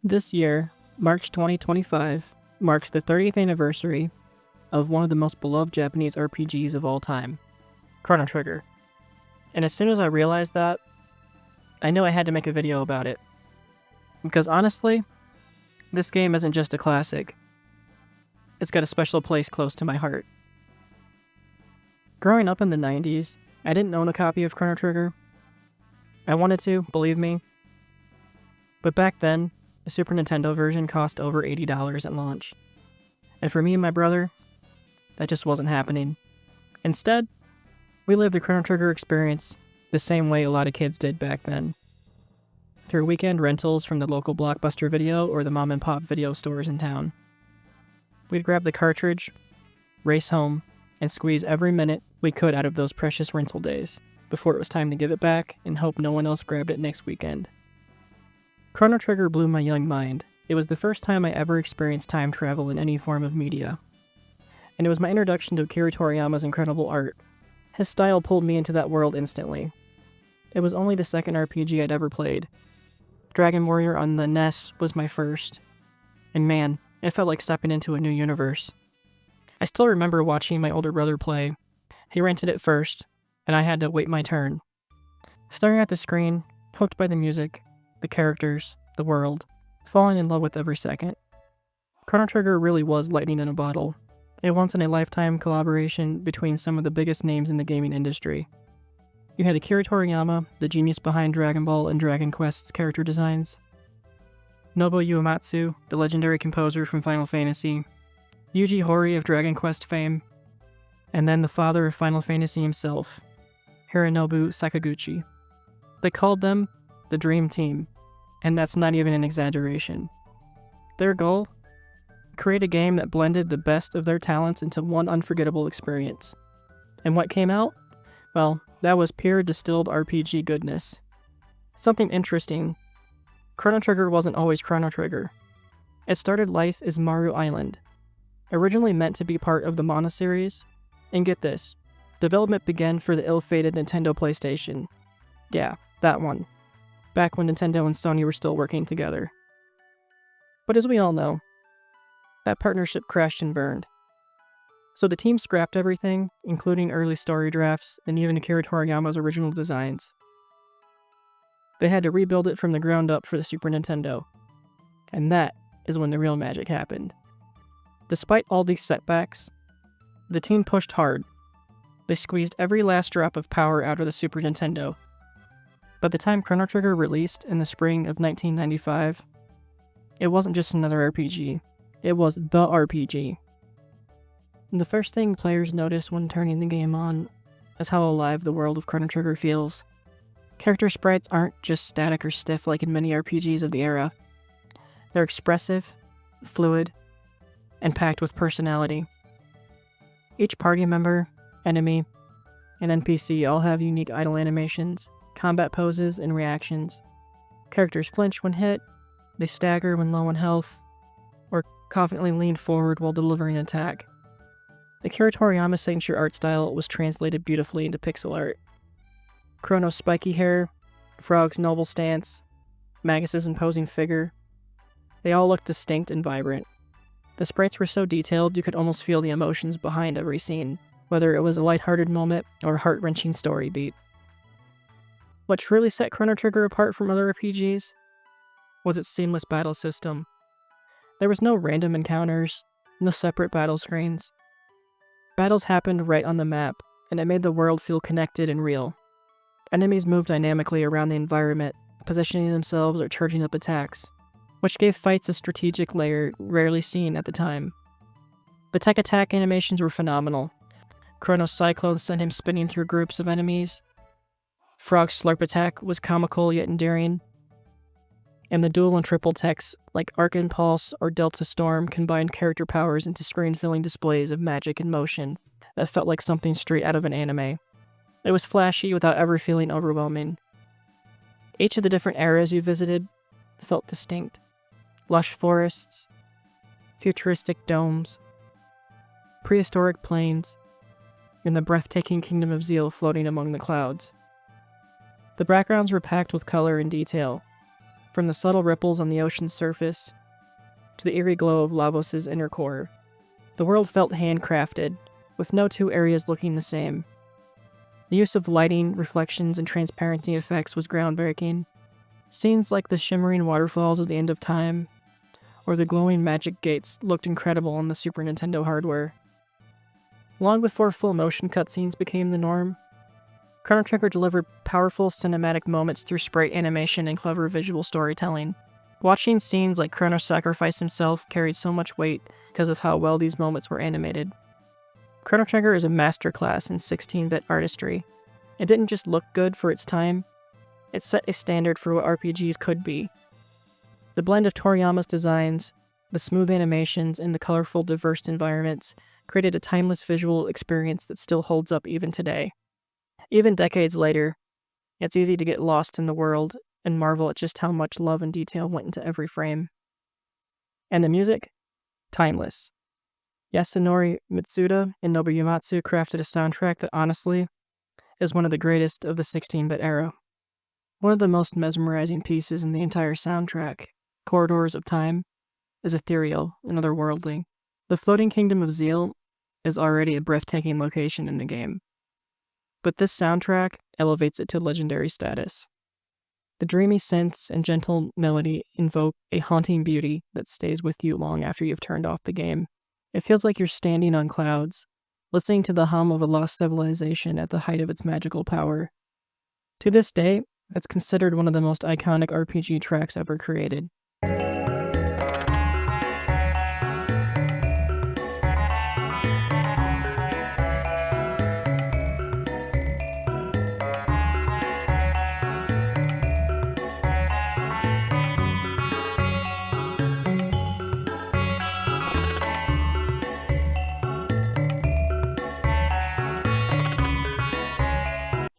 This year, March 2025, marks the 30th anniversary of one of the most beloved Japanese RPGs of all time, Chrono Trigger. And as soon as I realized that, I knew I had to make a video about it. Because honestly, this game isn't just a classic. It's got a special place close to my heart. Growing up in the 90s, I didn't own a copy of Chrono Trigger. I wanted to, believe me. But back then, the Super Nintendo version cost over $80 at launch. And for me and my brother, that just wasn't happening. Instead, we lived the Chrono Trigger experience the same way a lot of kids did back then. Through weekend rentals from the local Blockbuster Video or the mom and pop video stores in town. We'd grab the cartridge, race home, and squeeze every minute we could out of those precious rental days before it was time to give it back and hope no one else grabbed it next weekend. Chrono Trigger blew my young mind. It was the first time I ever experienced time travel in any form of media. And it was my introduction to Akira Toriyama's incredible art. His style pulled me into that world instantly. It was only the second RPG I'd ever played. Dragon Warrior on the NES was my first. And man, it felt like stepping into a new universe. I still remember watching my older brother play. He rented it first, and I had to wait my turn. Staring at the screen, hooked by the music, the characters, the world, falling in love with every second. Chrono Trigger really was lightning in a bottle. A once-in-a-lifetime collaboration between some of the biggest names in the gaming industry. You had Akira Toriyama, the genius behind Dragon Ball and Dragon Quest's character designs. Nobuo Uematsu, the legendary composer from Final Fantasy. Yuji Horii of Dragon Quest fame. And then the father of Final Fantasy himself, Hironobu Sakaguchi. They called them the Dream Team, and that's not even an exaggeration. Their goal? Create a game that blended the best of their talents into one unforgettable experience. And what came out? Well, that was pure distilled RPG goodness. Something interesting, Chrono Trigger wasn't always Chrono Trigger. It started life as Maru Island, originally meant to be part of the Mana series. And get this, development began for the ill-fated Nintendo PlayStation. Yeah, that one. Back when Nintendo and Sony were still working together. But as we all know, that partnership crashed and burned. So the team scrapped everything, including early story drafts and even Akira Toriyama's original designs. They had to rebuild it from the ground up for the Super Nintendo. And that is when the real magic happened. Despite all these setbacks, the team pushed hard. They squeezed every last drop of power out of the Super Nintendo. By the time Chrono Trigger released in the spring of 1995, it wasn't just another RPG. It was the RPG. The first thing players notice when turning the game on is how alive the world of Chrono Trigger feels. Character sprites aren't just static or stiff like in many RPGs of the era. They're expressive, fluid, and packed with personality. Each party member, enemy, and NPC all have unique idle animations, combat poses, and reactions. Characters flinch when hit, they stagger when low on health, or confidently lean forward while delivering an attack. The Akira Toriyama signature art style was translated beautifully into pixel art. Chrono's spiky hair, Frog's noble stance, Magus's imposing figure, they all looked distinct and vibrant. The sprites were so detailed you could almost feel the emotions behind every scene, whether it was a lighthearted moment or a heart-wrenching story beat. What truly set Chrono Trigger apart from other RPGs was its seamless battle system. There was no random encounters, no separate battle screens. Battles happened right on the map, and it made the world feel connected and real. Enemies moved dynamically around the environment, positioning themselves or charging up attacks, which gave fights a strategic layer rarely seen at the time. The tech attack animations were phenomenal. Chrono's Cyclone sent him spinning through groups of enemies. Frog's Slurp attack was comical yet endearing. And the dual and triple techs like Arc Impulse or Delta Storm combined character powers into screen-filling displays of magic and motion that felt like something straight out of an anime. It was flashy without ever feeling overwhelming. Each of the different eras you visited felt distinct. Lush forests, futuristic domes, prehistoric plains, and the breathtaking kingdom of Zeal floating among the clouds. The backgrounds were packed with color and detail, From the subtle ripples on the ocean's surface to the eerie glow of Lavos' inner core, the world felt handcrafted, with no two areas looking the same. The use of lighting, reflections, and transparency effects was groundbreaking. Scenes like the shimmering waterfalls at the end of time, or the glowing magic gates looked incredible on the Super Nintendo hardware. Long before full motion cutscenes became the norm, Chrono Trigger delivered powerful cinematic moments through sprite animation and clever visual storytelling. Watching scenes like Chrono sacrifice himself carried so much weight because of how well these moments were animated. Chrono Trigger is a masterclass in 16-bit artistry. It didn't just look good for its time, it set a standard for what RPGs could be. The blend of Toriyama's designs, the smooth animations, and the colorful, diverse environments created a timeless visual experience that still holds up even today. Even decades later, it's easy to get lost in the world and marvel at just how much love and detail went into every frame. And the music? Timeless. Yasunori Mitsuda and Nobuo Uematsu crafted a soundtrack that honestly is one of the greatest of the 16-bit era. One of the most mesmerizing pieces in the entire soundtrack, Corridors of Time, is ethereal and otherworldly. The floating kingdom of Zeal is already a breathtaking location in the game, but this soundtrack elevates it to legendary status. The dreamy synths and gentle melody invoke a haunting beauty that stays with you long after you've turned off the game. It feels like you're standing on clouds, listening to the hum of a lost civilization at the height of its magical power. To this day, it's considered one of the most iconic RPG tracks ever created.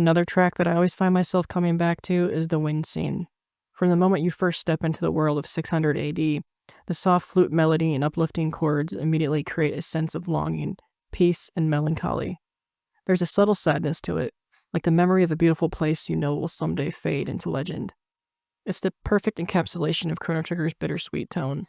Another track that I always find myself coming back to is the wind scene. From the moment you first step into the world of 600 AD, the soft flute melody and uplifting chords immediately create a sense of longing, peace, and melancholy. There's a subtle sadness to it, like the memory of a beautiful place you know will someday fade into legend. It's the perfect encapsulation of Chrono Trigger's bittersweet tone.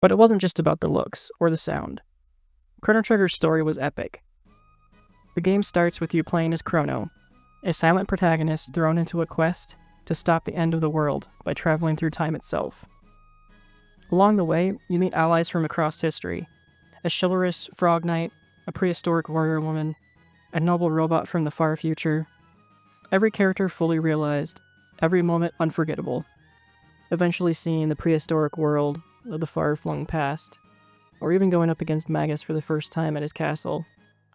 But it wasn't just about the looks or the sound. Chrono Trigger's story was epic. The game starts with you playing as Chrono, a silent protagonist thrown into a quest to stop the end of the world by traveling through time itself. Along the way, you meet allies from across history, a chivalrous frog knight, a prehistoric warrior woman, a noble robot from the far future. Every character fully realized, every moment unforgettable. Eventually seeing the prehistoric world of the far-flung past, or even going up against Magus for the first time at his castle,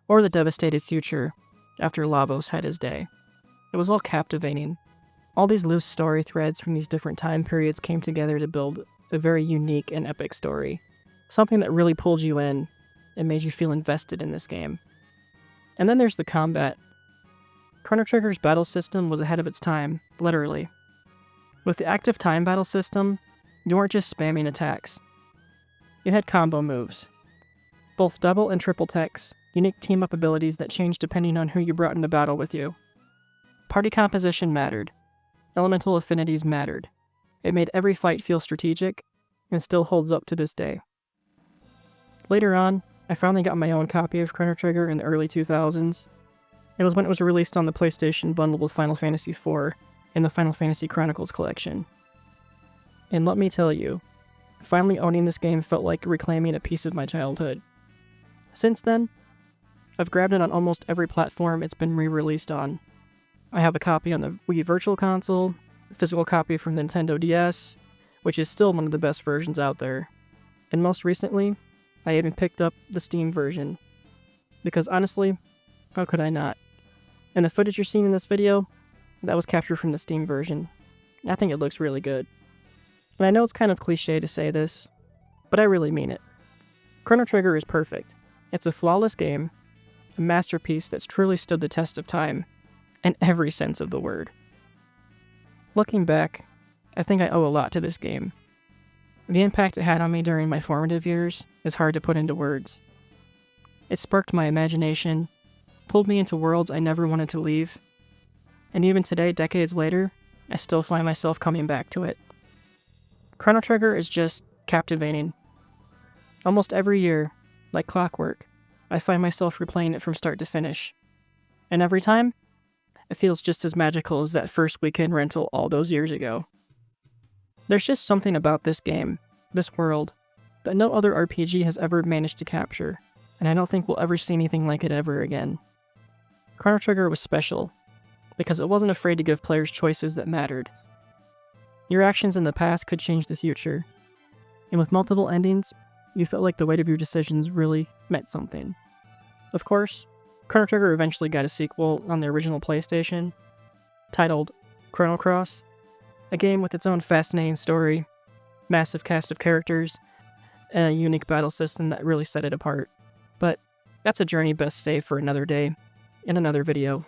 or the devastated future after Lavos had his day. It was all captivating. All these loose story threads from these different time periods came together to build a very unique and epic story, something that really pulled you in and made you feel invested in this game. And then there's the combat. Chrono Trigger's battle system was ahead of its time, literally. With the active time battle system, you weren't just spamming attacks. You had combo moves. Both double and triple techs, unique team-up abilities that changed depending on who you brought into battle with you. Party composition mattered. Elemental affinities mattered. It made every fight feel strategic, and still holds up to this day. Later on, I finally got my own copy of Chrono Trigger in the early 2000s. It was when it was released on the PlayStation bundled with Final Fantasy IV in the Final Fantasy Chronicles collection. And let me tell you, finally owning this game felt like reclaiming a piece of my childhood. Since then, I've grabbed it on almost every platform it's been re-released on. I have a copy on the Wii Virtual Console, a physical copy from the Nintendo DS, which is still one of the best versions out there. And most recently, I even picked up the Steam version. Because honestly, how could I not? And the footage you're seeing in this video, that was captured from the Steam version. I think it looks really good. And I know it's kind of cliche to say this, but I really mean it. Chrono Trigger is perfect. It's a flawless game, a masterpiece that's truly stood the test of time, in every sense of the word. Looking back, I think I owe a lot to this game. The impact it had on me during my formative years is hard to put into words. It sparked my imagination, pulled me into worlds I never wanted to leave, and even today, decades later, I still find myself coming back to it. Chrono Trigger is just captivating. Almost every year, like clockwork, I find myself replaying it from start to finish. And every time, it feels just as magical as that first weekend rental all those years ago. There's just something about this game, this world, that no other RPG has ever managed to capture, and I don't think we'll ever see anything like it ever again. Chrono Trigger was special, because it wasn't afraid to give players choices that mattered. Your actions in the past could change the future, and with multiple endings, you felt like the weight of your decisions really meant something. Of course, Chrono Trigger eventually got a sequel on the original PlayStation, titled Chrono Cross, a game with its own fascinating story, massive cast of characters, and a unique battle system that really set it apart. But that's a journey best saved for another day, in another video.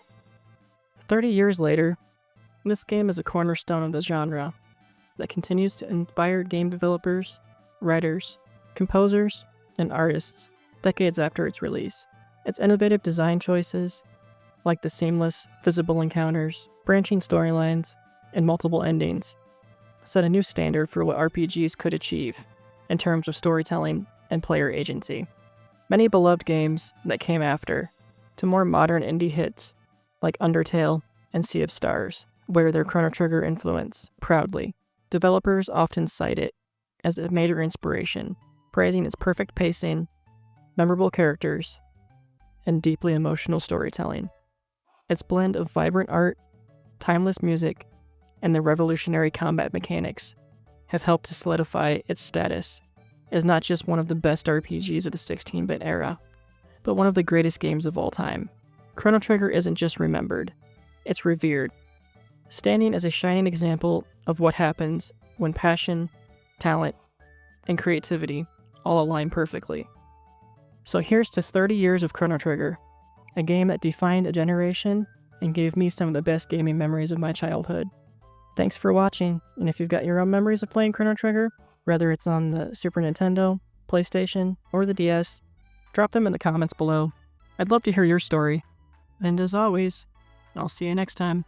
30 years later, this game is a cornerstone of the genre that continues to inspire game developers, writers, composers, and artists decades after its release. Its innovative design choices, like the seamless, visible encounters, branching storylines, and multiple endings, set a new standard for what RPGs could achieve in terms of storytelling and player agency. Many beloved games that came after, to more modern indie hits like Undertale and Sea of Stars, wear their Chrono Trigger influence proudly. Developers often cite it as a major inspiration, praising its perfect pacing, memorable characters, and deeply emotional storytelling. Its blend of vibrant art, timeless music, and the revolutionary combat mechanics have helped to solidify its status as not just one of the best RPGs of the 16-bit era, but one of the greatest games of all time. Chrono Trigger isn't just remembered, it's revered, standing as a shining example of what happens when passion, talent, and creativity all align perfectly. So here's to 30 years of Chrono Trigger, a game that defined a generation and gave me some of the best gaming memories of my childhood. Thanks for watching, and if you've got your own memories of playing Chrono Trigger, whether it's on the Super Nintendo, PlayStation, or the DS, drop them in the comments below. I'd love to hear your story. And as always, I'll see you next time.